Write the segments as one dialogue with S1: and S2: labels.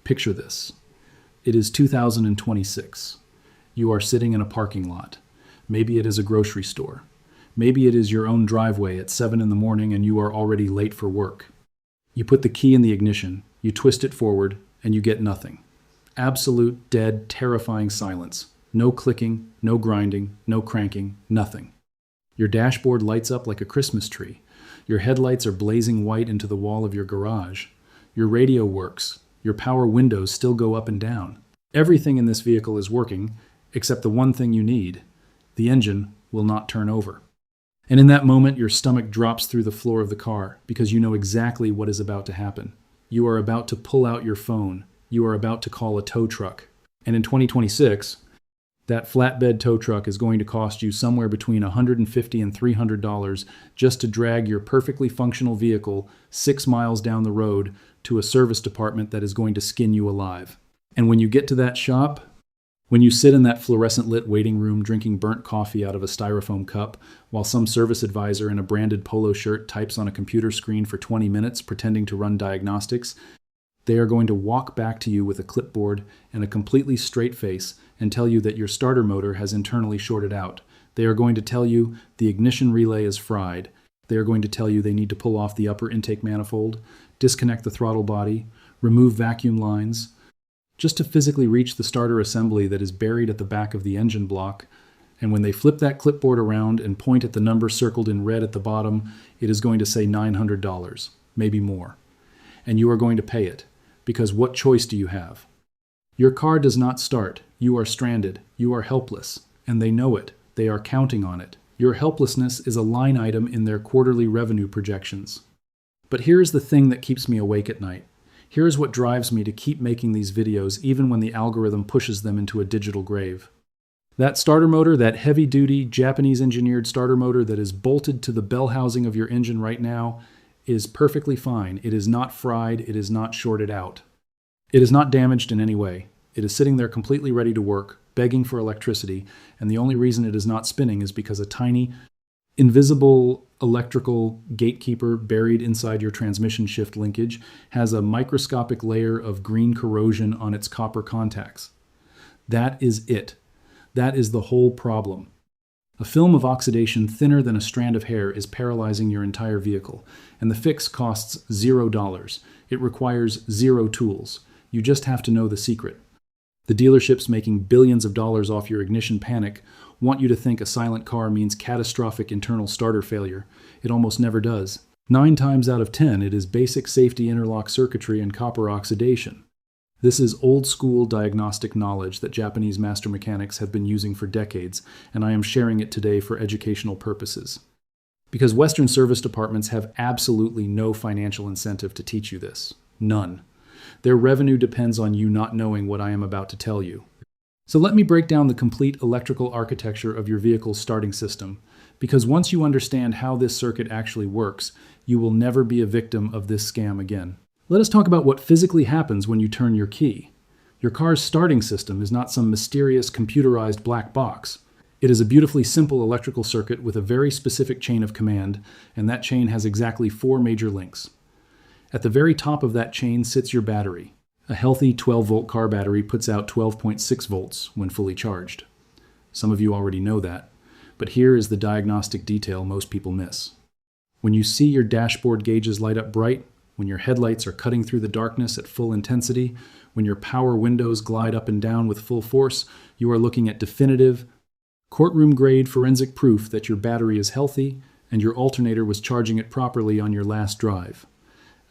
S1: Picture this. It is 2026. You are sitting in a parking lot. Maybe it is a grocery store. Maybe it is your own driveway at 7 in the morning and you are already late for work. You put the key in the ignition, you twist it forward, and you get nothing. Absolute, dead, terrifying silence. No clicking, no grinding, no cranking, nothing. Your dashboard lights up like a Christmas tree. Your headlights are blazing white into the wall of your garage. Your radio works. Your power windows still go up and down. Everything in this vehicle is working, except the one thing you need. The engine will not turn over. And in that moment, your stomach drops through the floor of the car because you know exactly what is about to happen. You are about to pull out your phone. You are about to call a tow truck. And in 2026, that flatbed tow truck is going to cost you somewhere between $150 and $300 just to drag your perfectly functional vehicle 6 miles down the road to a service department that is going to skin you alive. And when you get to that shop, when you sit in that fluorescent lit waiting room drinking burnt coffee out of a styrofoam cup while some service advisor in a branded polo shirt types on a computer screen for 20 minutes pretending to run diagnostics, they are going to walk back to you with a clipboard and a completely straight face and tell you that your starter motor has internally shorted out. They are going to tell you the ignition relay is fried. They are going to tell you they need to pull off the upper intake manifold, disconnect the throttle body, remove vacuum lines, just to physically reach the starter assembly that is buried at the back of the engine block. And when they flip that clipboard around and point at the number circled in red at the bottom, it is going to say $900, maybe more. And you are going to pay it, because what choice do you have? Your car does not start. You are stranded. You are helpless. And they know it. They are counting on it. Your helplessness is a line item in their quarterly revenue projections. But here is the thing that keeps me awake at night. Here is what drives me to keep making these videos even when the algorithm pushes them into a digital grave. That starter motor, that heavy-duty, Japanese-engineered starter motor that is bolted to the bell housing of your engine right now, is perfectly fine. It is not fried. It is not shorted out. It is not damaged in any way. It is sitting there completely ready to work, begging for electricity, and the only reason it is not spinning is because a tiny, invisible electrical gatekeeper buried inside your transmission shift linkage has a microscopic layer of green corrosion on its copper contacts. That is it. That is the whole problem. A film of oxidation thinner than a strand of hair is paralyzing your entire vehicle, and the fix costs $0. It requires 0 tools. You just have to know the secret. The dealerships making billions of dollars off your ignition panic want you to think a silent car means catastrophic internal starter failure. It almost never does. 9 times out of 10, it is basic safety interlock circuitry and copper oxidation. This is old-school diagnostic knowledge that Japanese master mechanics have been using for decades, and I am sharing it today for educational purposes. Because Western service departments have absolutely no financial incentive to teach you this. None. Their revenue depends on you not knowing what I am about to tell you. So let me break down the complete electrical architecture of your vehicle's starting system, because once you understand how this circuit actually works, you will never be a victim of this scam again. Let us talk about what physically happens when you turn your key. Your car's starting system is not some mysterious computerized black box. It is a beautifully simple electrical circuit with a very specific chain of command, and that chain has exactly 4 major links. At the very top of that chain sits your battery. A healthy 12-volt car battery puts out 12.6 volts when fully charged. Some of you already know that, but here is the diagnostic detail most people miss. When you see your dashboard gauges light up bright, when your headlights are cutting through the darkness at full intensity, when your power windows glide up and down with full force, you are looking at definitive, courtroom-grade forensic proof that your battery is healthy and your alternator was charging it properly on your last drive.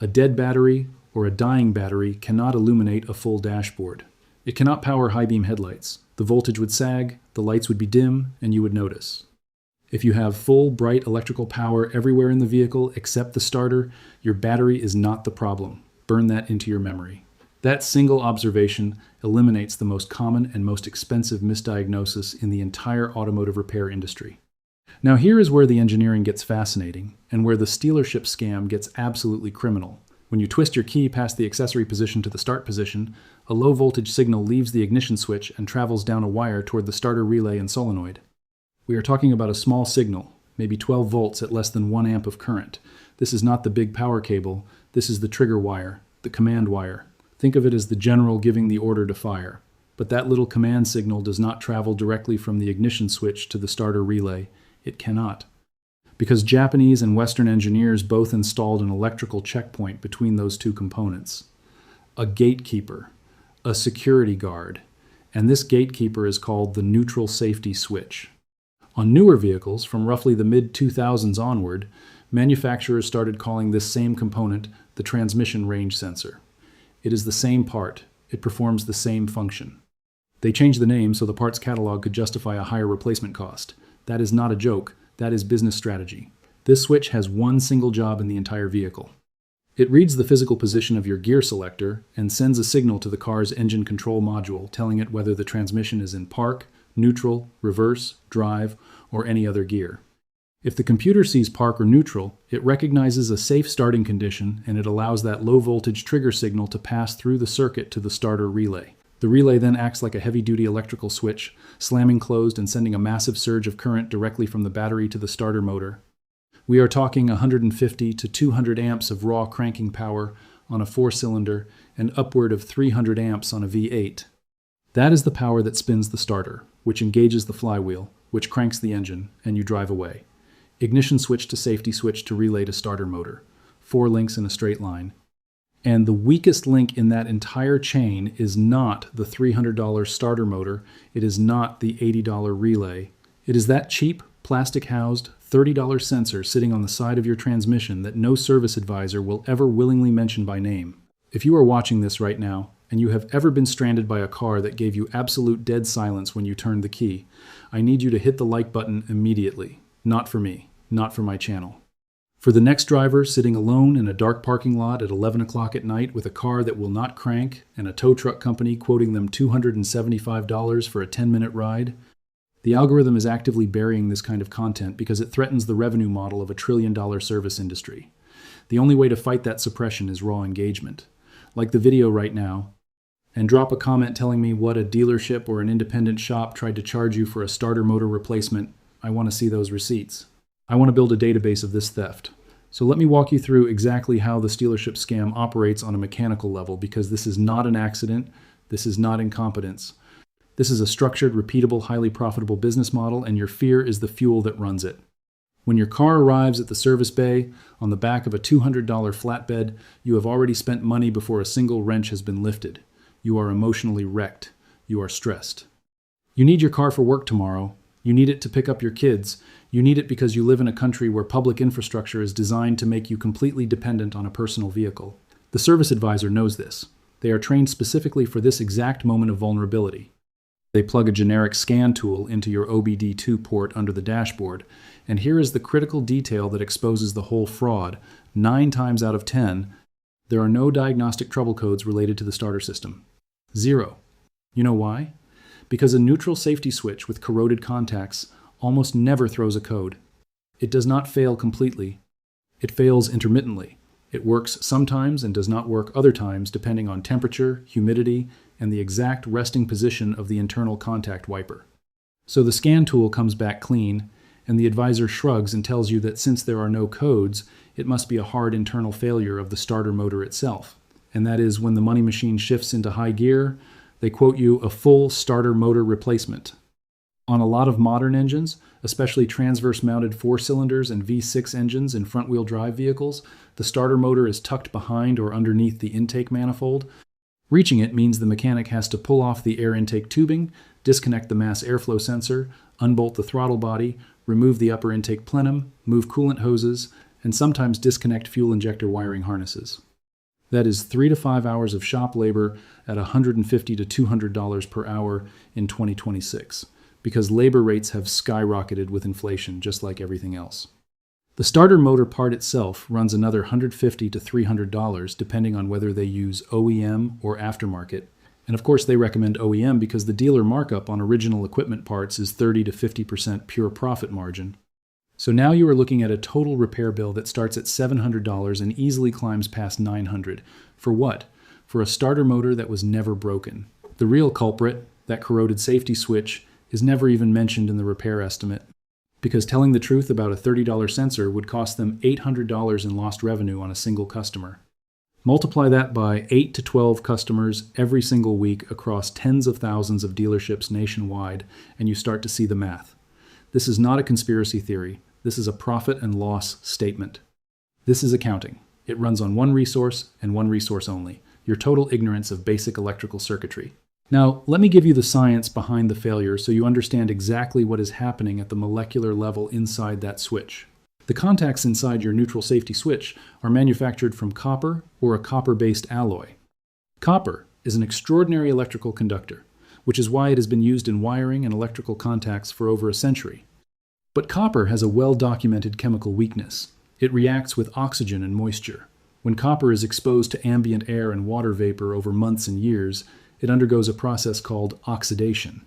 S1: A dead battery or a dying battery cannot illuminate a full dashboard. It cannot power high-beam headlights. The voltage would sag, the lights would be dim, and you would notice. If you have full, bright electrical power everywhere in the vehicle except the starter, your battery is not the problem. Burn that into your memory. That single observation eliminates the most common and most expensive misdiagnosis in the entire automotive repair industry. Now here is where the engineering gets fascinating, and where the Stealerships scam gets absolutely criminal. When you twist your key past the accessory position to the start position, a low voltage signal leaves the ignition switch and travels down a wire toward the starter relay and solenoid. We are talking about a small signal, maybe 12 volts at less than 1 amp of current. This is not the big power cable, this is the trigger wire, the command wire. Think of it as the general giving the order to fire. But that little command signal does not travel directly from the ignition switch to the starter relay. It cannot. Because Japanese and Western engineers both installed an electrical checkpoint between those two components. A gatekeeper, a security guard, and this gatekeeper is called the neutral safety switch. On newer vehicles, from roughly the mid-2000s onward, manufacturers started calling this same component the transmission range sensor. It is the same part. It performs the same function. They changed the name so the parts catalog could justify a higher replacement cost. That is not a joke. That is business strategy. This switch has one single job in the entire vehicle. It reads the physical position of your gear selector and sends a signal to the car's engine control module telling it whether the transmission is in park, neutral, reverse, drive, or any other gear. If the computer sees park or neutral, it recognizes a safe starting condition and it allows that low voltage trigger signal to pass through the circuit to the starter relay. The relay then acts like a heavy-duty electrical switch, slamming closed and sending a massive surge of current directly from the battery to the starter motor. We are talking 150 to 200 amps of raw cranking power on a 4-cylinder and upward of 300 amps on a V8. That is the power that spins the starter, which engages the flywheel, which cranks the engine, and you drive away. Ignition switch to safety switch to relay to starter motor. 4 links in a straight line. And the weakest link in that entire chain is not the $300 starter motor. It is not the $80 relay. It is that cheap, plastic-housed, $30 sensor sitting on the side of your transmission that no service advisor will ever willingly mention by name. If you are watching this right now, and you have ever been stranded by a car that gave you absolute dead silence when you turned the key, I need you to hit the like button immediately. Not for me, not for my channel. For the next driver sitting alone in a dark parking lot at 11 o'clock at night with a car that will not crank and a tow truck company quoting them $275 for a 10-minute ride, the algorithm is actively burying this kind of content because it threatens the revenue model of a trillion-dollar service industry. The only way to fight that suppression is raw engagement. Like the video right now, and drop a comment telling me what a dealership or an independent shop tried to charge you for a starter motor replacement. I want to see those receipts. I want to build a database of this theft. So let me walk you through exactly how the Stealerships scam operates on a mechanical level, because this is not an accident, this is not incompetence. This is a structured, repeatable, highly profitable business model, and your fear is the fuel that runs it. When your car arrives at the service bay on the back of a $200 flatbed, you have already spent money before a single wrench has been lifted. You are emotionally wrecked. You are stressed. You need your car for work tomorrow. You need it to pick up your kids. You need it because you live in a country where public infrastructure is designed to make you completely dependent on a personal vehicle. The service advisor knows this. They are trained specifically for this exact moment of vulnerability. They plug a generic scan tool into your OBD2 port under the dashboard, and here is the critical detail that exposes the whole fraud. 9 times out of 10, there are no diagnostic trouble codes related to the starter system. 0. You know why? Because a neutral safety switch with corroded contacts almost never throws a code. It does not fail completely. It fails intermittently. It works sometimes and does not work other times depending on temperature, humidity, and the exact resting position of the internal contact wiper. So the scan tool comes back clean, and the advisor shrugs and tells you that since there are no codes, it must be a hard internal failure of the starter motor itself. And that is when the money machine shifts into high gear, they quote you a full starter motor replacement. On a lot of modern engines, especially transverse-mounted 4-cylinders and V6 engines in front-wheel drive vehicles, the starter motor is tucked behind or underneath the intake manifold. Reaching it means the mechanic has to pull off the air intake tubing, disconnect the mass airflow sensor, unbolt the throttle body, remove the upper intake plenum, move coolant hoses, and sometimes disconnect fuel injector wiring harnesses. That is 3 to 5 hours of shop labor at $150 to $200 per hour in 2026, because labor rates have skyrocketed with inflation, just like everything else. The starter motor part itself runs another $150 to $300 depending on whether they use OEM or aftermarket. And of course they recommend OEM because the dealer markup on original equipment parts is 30 to 50% pure profit margin. So now you are looking at a total repair bill that starts at $700 and easily climbs past $900. For what? For a starter motor that was never broken. The real culprit, that corroded safety switch, is never even mentioned in the repair estimate, because telling the truth about a $30 sensor would cost them $800 in lost revenue on a single customer. Multiply that by 8 to 12 customers every single week across tens of thousands of dealerships nationwide, and you start to see the math. This is not a conspiracy theory. This is a profit and loss statement. This is accounting. It runs on one resource and one resource only: your total ignorance of basic electrical circuitry. Now, let me give you the science behind the failure so you understand exactly what is happening at the molecular level inside that switch. The contacts inside your neutral safety switch are manufactured from copper or a copper-based alloy. Copper is an extraordinary electrical conductor, which is why it has been used in wiring and electrical contacts for over a century. But copper has a well-documented chemical weakness. It reacts with oxygen and moisture. When copper is exposed to ambient air and water vapor over months and years, it undergoes a process called oxidation.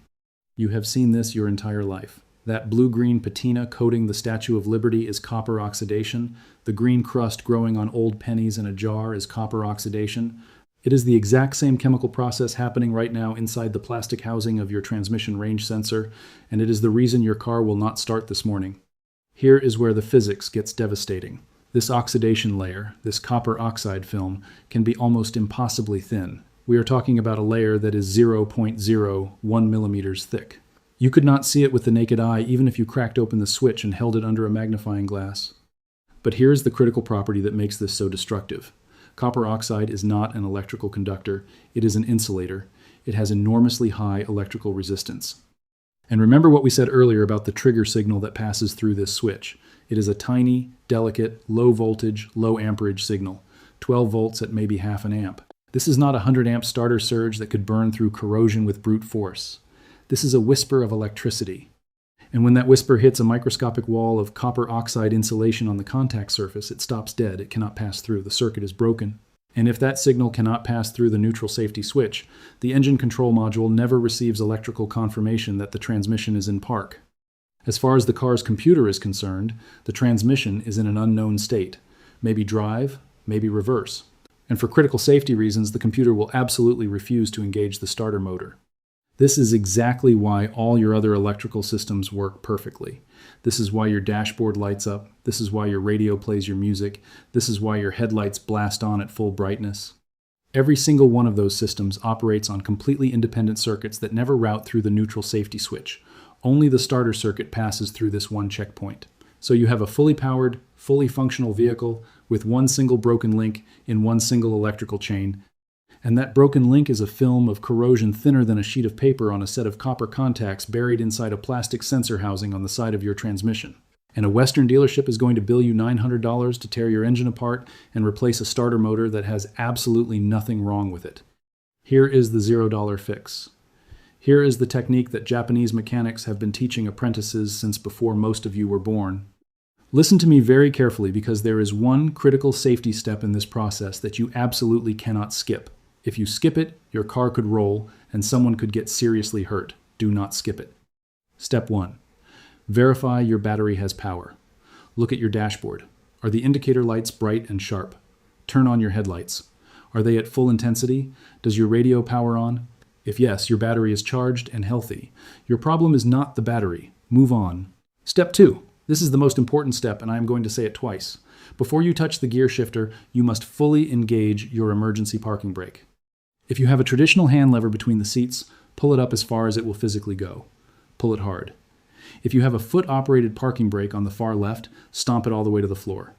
S1: You have seen this your entire life. That blue-green patina coating the Statue of Liberty is copper oxidation. The green crust growing on old pennies in a jar is copper oxidation. It is the exact same chemical process happening right now inside the plastic housing of your transmission range sensor, and it is the reason your car will not start this morning. Here is where the physics gets devastating. This oxidation layer, this copper oxide film, can be almost impossibly thin. We are talking about a layer that is 0.01 millimeters thick. You could not see it with the naked eye even if you cracked open the switch and held it under a magnifying glass. But here's the critical property that makes this so destructive. Copper oxide is not an electrical conductor. It is an insulator. It has enormously high electrical resistance. And remember what we said earlier about the trigger signal that passes through this switch. It is a tiny, delicate, low voltage, low amperage signal, 12 volts at maybe half an amp. This is not a 100 amp starter surge that could burn through corrosion with brute force. This is a whisper of electricity. And when that whisper hits a microscopic wall of copper oxide insulation on the contact surface, it stops dead. It cannot pass through. The circuit is broken. And if that signal cannot pass through the neutral safety switch, the engine control module never receives electrical confirmation that the transmission is in park. As far as the car's computer is concerned, the transmission is in an unknown state. Maybe drive, maybe reverse. And for critical safety reasons, the computer will absolutely refuse to engage the starter motor. This is exactly why all your other electrical systems work perfectly. This is why your dashboard lights up. This is why your radio plays your music. This is why your headlights blast on at full brightness. Every single one of those systems operates on completely independent circuits that never route through the neutral safety switch. Only the starter circuit passes through this one checkpoint. So you have a fully powered, fully functional vehicle with one single broken link in one single electrical chain. And that broken link is a film of corrosion thinner than a sheet of paper on a set of copper contacts buried inside a plastic sensor housing on the side of your transmission. And a Western dealership is going to bill you $900 to tear your engine apart and replace a starter motor that has absolutely nothing wrong with it. Here is the $0 fix. Here is the technique that Japanese mechanics have been teaching apprentices since before most of you were born. Listen to me very carefully, because there is one critical safety step in this process that you absolutely cannot skip. If you skip it, your car could roll and someone could get seriously hurt. Do not skip it. Step 1. Verify your battery has power. Look at your dashboard. Are the indicator lights bright and sharp? Turn on your headlights. Are they at full intensity? Does your radio power on? If yes, your battery is charged and healthy. Your problem is not the battery. Move on. Step 2. This is the most important step, and I am going to say it twice. Before you touch the gear shifter, you must fully engage your emergency parking brake. If you have a traditional hand lever between the seats, pull it up as far as it will physically go. Pull it hard. If you have a foot-operated parking brake on the far left, stomp it all the way to the floor.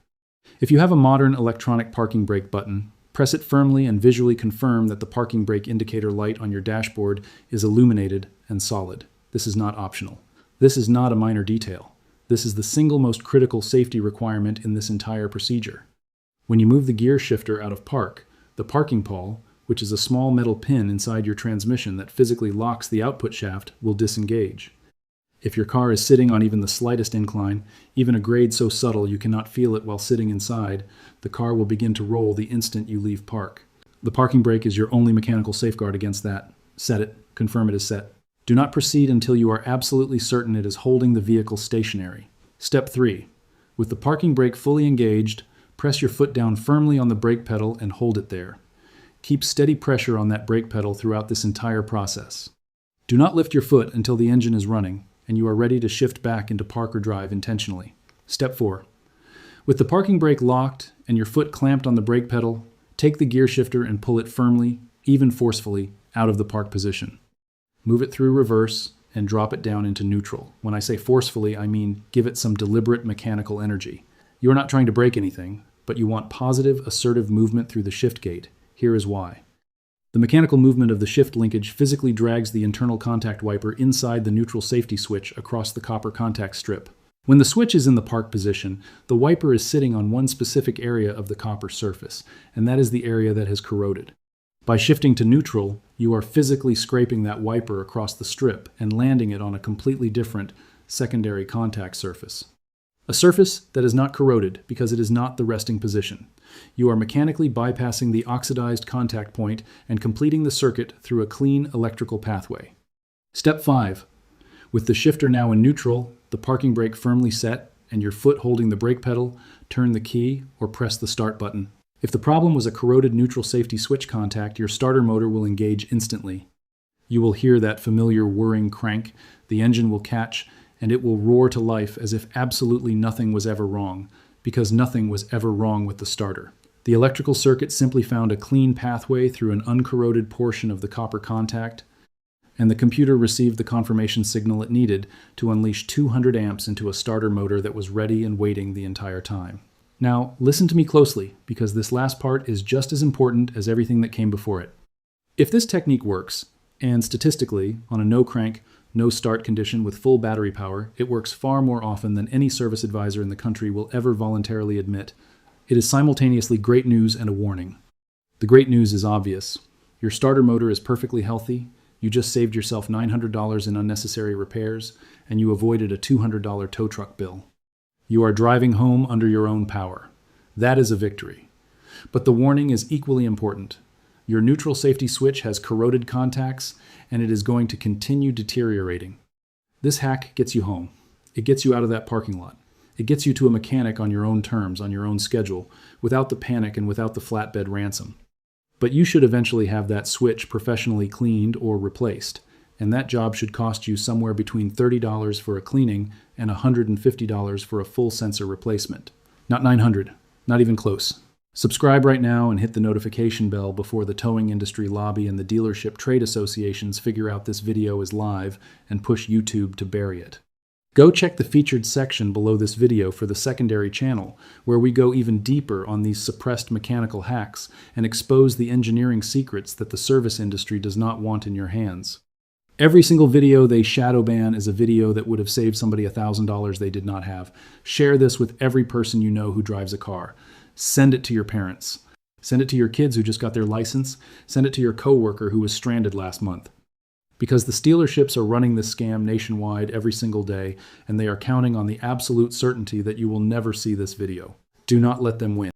S1: If you have a modern electronic parking brake button, press it firmly and visually confirm that the parking brake indicator light on your dashboard is illuminated and solid. This is not optional. This is not a minor detail. This is the single most critical safety requirement in this entire procedure. When you move the gear shifter out of park, the parking pawl, which is a small metal pin inside your transmission that physically locks the output shaft, will disengage. If your car is sitting on even the slightest incline, even a grade so subtle you cannot feel it while sitting inside, the car will begin to roll the instant you leave park. The parking brake is your only mechanical safeguard against that. Set it. Confirm it is set. Do not proceed until you are absolutely certain it is holding the vehicle stationary. Step 3. With the parking brake fully engaged, press your foot down firmly on the brake pedal and hold it there. Keep steady pressure on that brake pedal throughout this entire process. Do not lift your foot until the engine is running and you are ready to shift back into park or drive intentionally. Step 4. With the parking brake locked and your foot clamped on the brake pedal, Take the gear shifter and pull it firmly, even forcefully, out of the park position. Move it through reverse and drop it down into neutral. When I say forcefully, I mean give it some deliberate mechanical energy. You are not trying to break anything, but you want positive, assertive movement through the shift gate. Here is why. The mechanical movement of the shift linkage physically drags the internal contact wiper inside the neutral safety switch across the copper contact strip. When the switch is in the park position, the wiper is sitting on one specific area of the copper surface, and that is the area that has corroded. By shifting to neutral, you are physically scraping that wiper across the strip and landing it on a completely different secondary contact surface. A surface that is not corroded because it is not the resting position. You are mechanically bypassing the oxidized contact point and completing the circuit through a clean electrical pathway. Step 5. With the shifter now in neutral, the parking brake firmly set, and your foot holding the brake pedal, turn the key or press the start button. If the problem was a corroded neutral safety switch contact, your starter motor will engage instantly. You will hear that familiar whirring crank, the engine will catch, and it will roar to life as if absolutely nothing was ever wrong, because nothing was ever wrong with the starter. The electrical circuit simply found a clean pathway through an uncorroded portion of the copper contact, and the computer received the confirmation signal it needed to unleash 200 amps into a starter motor that was ready and waiting the entire time. Now, listen to me closely, because this last part is just as important as everything that came before it. If this technique works, and statistically, on a no-crank, no-start condition with full battery power, it works far more often than any service advisor in the country will ever voluntarily admit. It is simultaneously great news and a warning. The great news is obvious. Your starter motor is perfectly healthy, you just saved yourself $900 in unnecessary repairs, and you avoided a $200 tow truck bill. You are driving home under your own power. That is a victory. But the warning is equally important. Your neutral safety switch has corroded contacts, and it is going to continue deteriorating. This hack gets you home. It gets you out of that parking lot. It gets you to a mechanic on your own terms, on your own schedule, without the panic and without the flatbed ransom. But you should eventually have that switch professionally cleaned or replaced, and that job should cost you somewhere between $30 for a cleaning and $150 for a full sensor replacement. Not $900, not even close. Subscribe right now and hit the notification bell before the towing industry lobby and the dealership trade associations figure out this video is live and push YouTube to bury it. Go check the featured section below this video for the secondary channel, where we go even deeper on these suppressed mechanical hacks and expose the engineering secrets that the service industry does not want in your hands. Every single video they shadow ban is a video that would have saved somebody $1,000 they did not have. Share this with every person you know who drives a car. Send it to your parents. Send it to your kids who just got their license. Send it to your coworker who was stranded last month. Because the Stealerships are running this scam nationwide every single day, and they are counting on the absolute certainty that you will never see this video. Do not let them win.